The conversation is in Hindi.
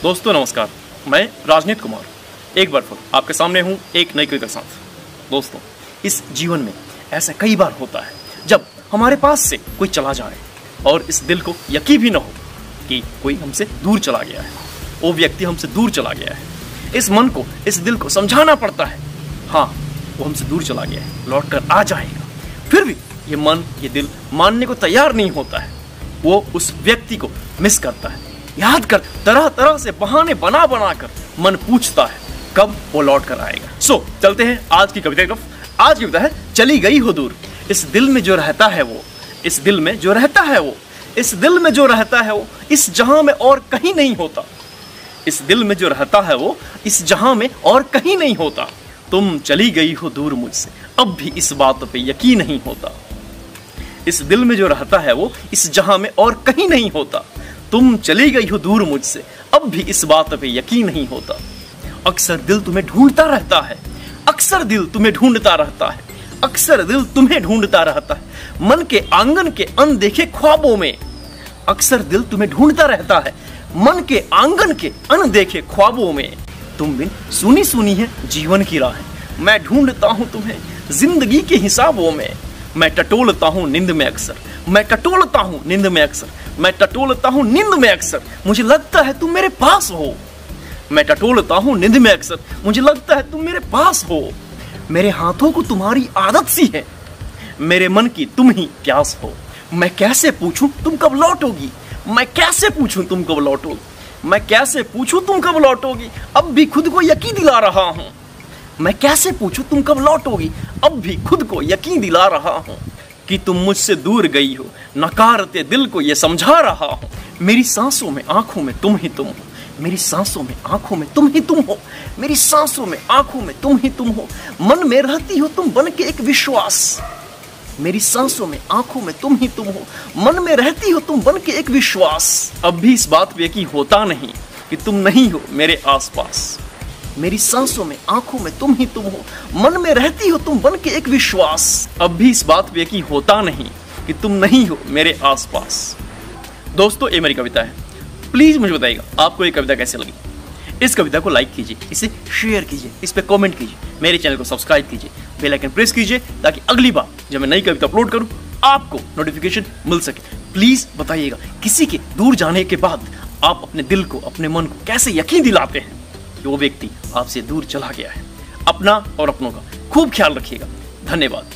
दोस्तों नमस्कार, मैं राजनीत कुमार एक बार फिर आपके सामने हूँ एक नई कविता के साथ। दोस्तों, इस जीवन में ऐसा कई बार होता है जब हमारे पास से कोई चला जाए और इस दिल को यकीन भी न हो कि कोई हमसे दूर चला गया है, वो व्यक्ति हमसे दूर चला गया है। इस मन को, इस दिल को समझाना पड़ता है, हाँ वो हमसे दूर चला गया है, लौट कर आ जाएगा। फिर भी ये मन, ये दिल मानने को तैयार नहीं होता है। वो उस व्यक्ति को मिस करता है, याद कर तरह तरह से बहाने बना बना कर मन पूछता है कब वो लौट कर आएगा। सो चलते हैं आज की कविता की तरफ। आज की कविता है चली गई हो दूर। इस दिल में जो रहता है वो, इस दिल में जो रहता है वो, इस दिल में जो रहता है वो, इस जहां में और कहीं नहीं होता। इस दिल में जो रहता है वो, इस जहां में और कहीं नहीं होता। तुम चली गई हो दूर मुझसे, अब भी इस बात पे यकीन नहीं होता। इस दिल में जो रहता है वो, इस जहां में और कहीं नहीं होता। तुम चली गई हो दूर मुझसे, अब भी इस बात पे यकीन नहीं होता। अक्सर दिल तुम्हें ढूंढता रहता है, अक्सर दिल तुम्हें ढूंढता रहता है, अक्सर दिल तुम्हें ढूंढता रहता है मन के आंगन के अनदेखे ख्वाबों में। अक्सर दिल तुम्हें ढूंढता रहता है मन के आंगन के अनदेखे ख्वाबों में। तुम बिन सुनी सुनी है जीवन की राहें, मैं ढूंढता हूं तुम्हें जिंदगी के हिसाबों में। मैं टटोलता हूं नींद में अक्सर, मैं टटोलता हूं नींद में अक्सर, मैं टटोलता हूं नींद में अक्सर, मुझे लगता है तुम मेरे पास हो। मैं टटोलता हूं नींद में अक्सर, मुझे लगता है तुम मेरे पास हो। मेरे हाथों को तुम्हारी आदत सी है, मेरे मन की तुम ही प्यास हो। मैं कैसे पूछूं तुम कब लौटोगी, मैं कैसे पूछूं तुम कब लौटोगी, मैं कैसे पूछूं तुम कब लौटोगी, अब भी खुद को यकीन दिला रहा हूं। मैं कैसे पूछूं तुम कब लौटोगी, अब भी खुद को यकीन दिला रहा हूं कि तुम मुझसे दूर गई हो, नकारते दिल को ये समझा रहा हूं। मेरी सांसों में आंखों में तुम ही तुम हो, मेरी सांसों में आंखों में तुम ही तुम हो, मेरी सांसों में आंखों में तुम ही तुम हो। मन में रहती हो तुम बन के एक विश्वास, मेरी सांसों में आंखों में तुम ही तुम हो, मन में रहती हो तुम बन के एक विश्वास। अब भी इस बात पे यकीन होता नहीं कि तुम नहीं हो मेरे आसपास। मेरी सांसों में आंखों में तुम ही तुम हो, मन में रहती हो तुम बन के एक विश्वास। अब भी इस बात पे यकीन होता नहीं कि तुम नहीं हो मेरे आसपास। दोस्तों, ये मेरी कविता है। प्लीज मुझे बताइएगा आपको ये कविता कैसे लगी। इस कविता को लाइक कीजिए, इसे शेयर कीजिए, इस पे कमेंट कीजिए, मेरे चैनल को सब्सक्राइब कीजिए, बेल आइकन प्रेस कीजिए ताकि अगली बार जब मैं नई कविता अपलोड करूं आपको नोटिफिकेशन मिल सके। प्लीज बताइएगा किसी के दूर जाने के बाद आप अपने दिल को, अपने मन को कैसे यकीन दिलाते हैं कि वो व्यक्ति आपसे दूर चला गया है। अपना और अपनों का खूब ख्याल रखिएगा। धन्यवाद।